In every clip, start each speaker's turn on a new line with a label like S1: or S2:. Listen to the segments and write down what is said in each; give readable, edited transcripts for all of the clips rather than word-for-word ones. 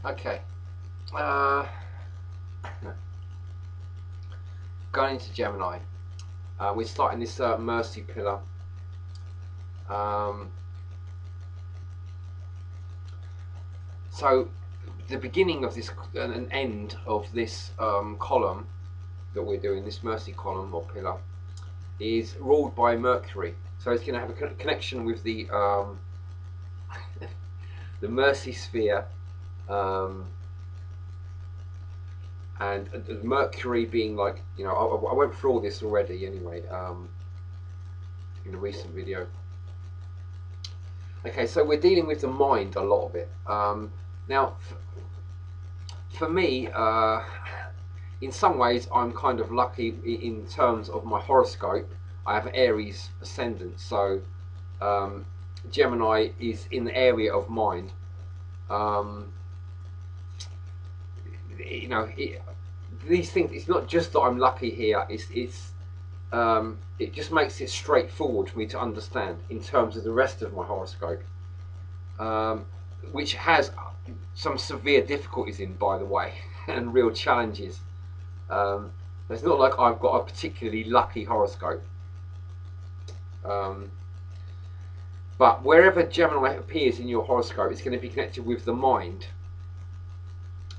S1: Okay. Going into Gemini. We're starting this mercy pillar. So the beginning of this and end of this column that we're doing, this mercy column or pillar, is ruled by Mercury. So it's going to have a connection with the the mercy sphere, and Mercury being like, you know, I went through all this already anyway, in a recent video. Okay, so we're dealing with the mind a lot of it. Now, for me, in some ways, I'm kind of lucky in terms of my horoscope. I have Aries ascendant, so Gemini is in the area of mind. You know, these things. It's not just that I'm lucky here. It just makes it straightforward for me to understand in terms of the rest of my horoscope, which has some severe difficulties in, by the way, and real challenges. It's not like I've got a particularly lucky horoscope. But wherever Gemini appears in your horoscope, it's going to be connected with the mind.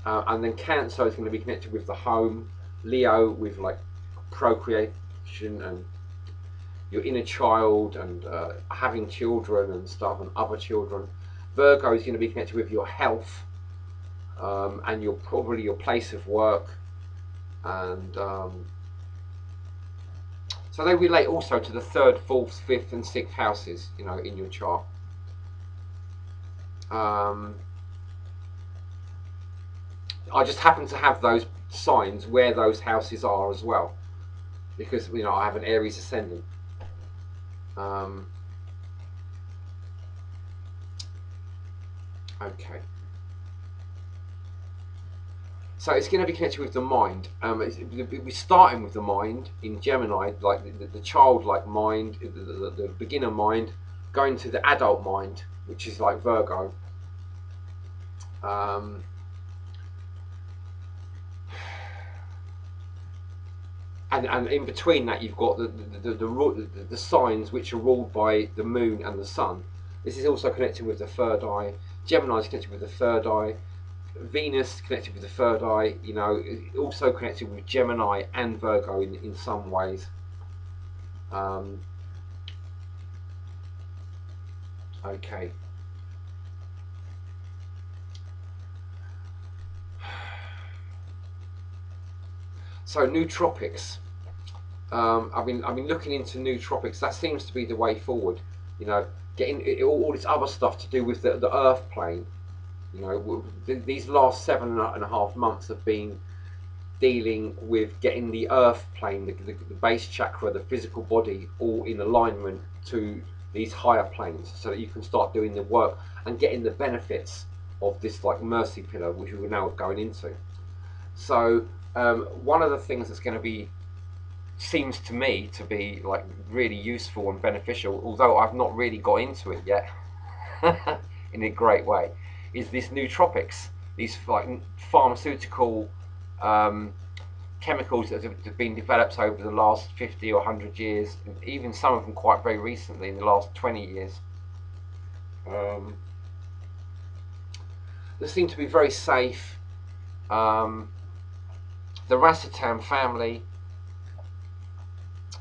S1: And then Cancer is going to be connected with the home. Leo with like procreation and your inner child and having children and stuff and other children. Virgo is going to be connected with your health, and probably your place of work, and so they relate also to the 3rd, 4th, 5th and 6th houses, you know, in your chart. I just happen to have those signs where those houses are as well, because, you know, I have an Aries ascendant. Okay. So it's going to be connected with the mind. We're starting with the mind in Gemini, like the childlike mind, the beginner mind, going to the adult mind, which is like Virgo. And in between that, you've got the signs which are ruled by the moon and the sun. This is also connected with the third eye. Gemini is connected with the third eye. Venus connected with the third eye. You know, also connected with Gemini and Virgo in some ways. Okay. So nootropics. I've been looking into nootropics. That seems to be the way forward. You know, getting all this other stuff to do with the earth plane. You know, these last 7.5 months have been dealing with getting the earth plane, the base chakra, the physical body, all in alignment to these higher planes, so that you can start doing the work and getting the benefits of this like mercy pillar, which we're now going into. So one of the things that's going to be, seems to me to be like really useful and beneficial, although I've not really got into it yet in a great way, is this nootropics, these like pharmaceutical chemicals that have been developed over the last 50 or 100 years, even some of them quite very recently in the last 20 years. They seem to be very safe. The racetam family,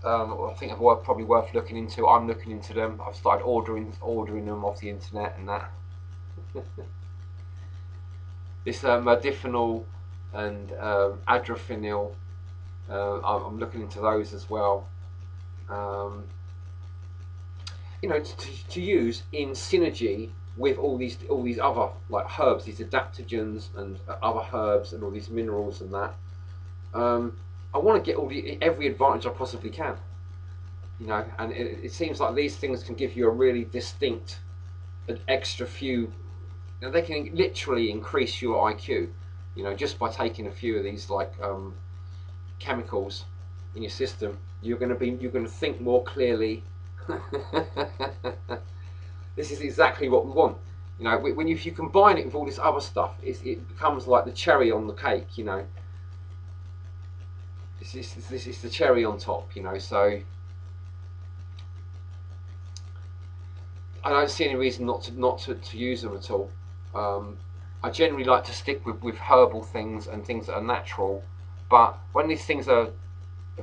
S1: I think are probably worth looking into. I'm looking into them. I've started ordering them off the internet and that. This medicinal and adrophenil, I'm looking into those as well. You know, to use in synergy with all these other like herbs, these adaptogens and other herbs and all these minerals and that. I want to get every advantage I possibly can, you know, and it seems like these things can give you a really distinct, an extra few. You know, they can literally increase your IQ, you know, just by taking a few of these like chemicals in your system. You're going to think more clearly. This is exactly what we want. You know, if you combine it with all this other stuff, it becomes like the cherry on the cake. You know, it's the cherry on top. You know, so I don't see any reason not to use them at all. I generally like to stick with herbal things and things that are natural, but when these things have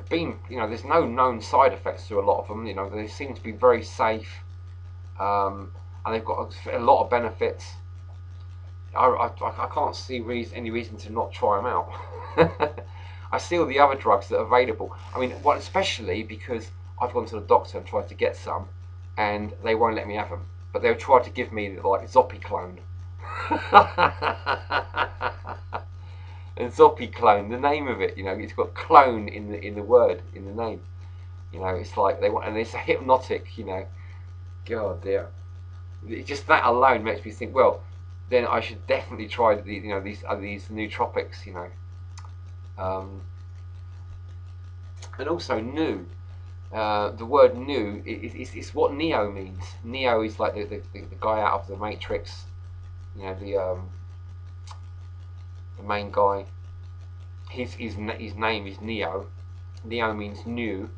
S1: been, you know, there's no known side effects to a lot of them. You know, they seem to be very safe, and they've got a lot of benefits. I can't see any reason to not try them out. I see all the other drugs that are available. I mean, well, especially because I've gone to the doctor and tried to get some, and they won't let me have them. But they'll try to give me like Zopiclone. And Zopiclone, the name of it, you know, it's got clone in the word, in the name. You know, it's like they want, and it's a hypnotic. You know, God dear, just that alone makes me think. Well, then I should definitely try these nootropics. You know, and also new. The word new is what Neo means. Neo is like the guy out of the Matrix. You know, the main guy. His name is Neo. Neo means new,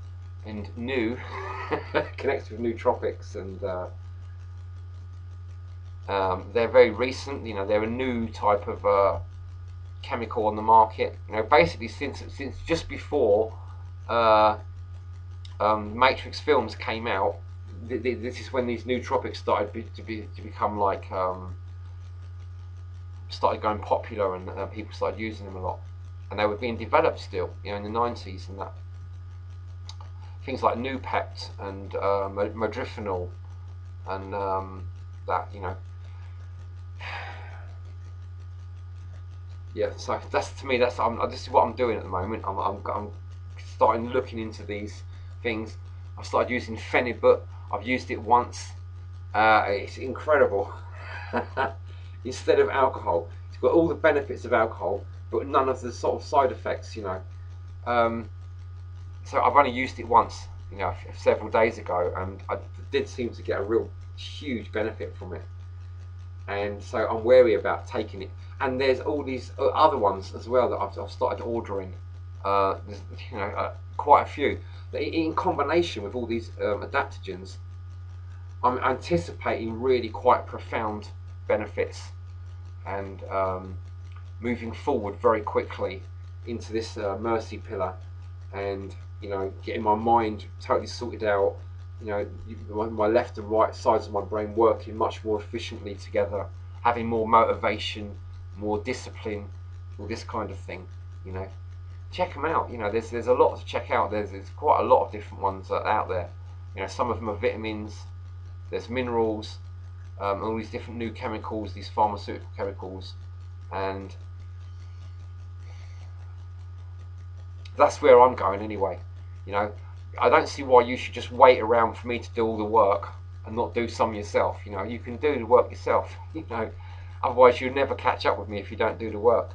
S1: and new connects with nootropics, and they're very recent. You know, they're a new type of chemical on the market. You know, basically since just before Matrix films came out, this is when these nootropics started to become like started going popular, and people started using them a lot, and they were being developed still, you know, in the 90s and that. Things like Noopept and Modrifinol and that, you know. Yeah, so that's, to me, this is what I'm doing at the moment. I'm starting looking into these things. I've started using Phenibut. I've used it once. It's incredible. Instead of alcohol, it's got all the benefits of alcohol, but none of the sort of side effects. You know. So I've only used it once, you know, several days ago, and I did seem to get a real huge benefit from it. And so I'm wary about taking it. And there's all these other ones as well that I've started ordering. There's, you know, quite a few. In combination with all these adaptogens, I'm anticipating really quite profound benefits, and moving forward very quickly into this mercy pillar, and, you know, getting my mind totally sorted out. You know, my left and right sides of my brain working much more efficiently together, having more motivation, more discipline, all this kind of thing. You know, check them out. You know, there's a lot to check out. There's quite a lot of different ones out there. You know, some of them are vitamins. There's minerals, all these different new chemicals, these pharmaceutical chemicals, and that's where I'm going anyway. You know, I don't see why you should just wait around for me to do all the work and not do some yourself. You know, you can do the work yourself. You know, otherwise you'll never catch up with me if you don't do the work.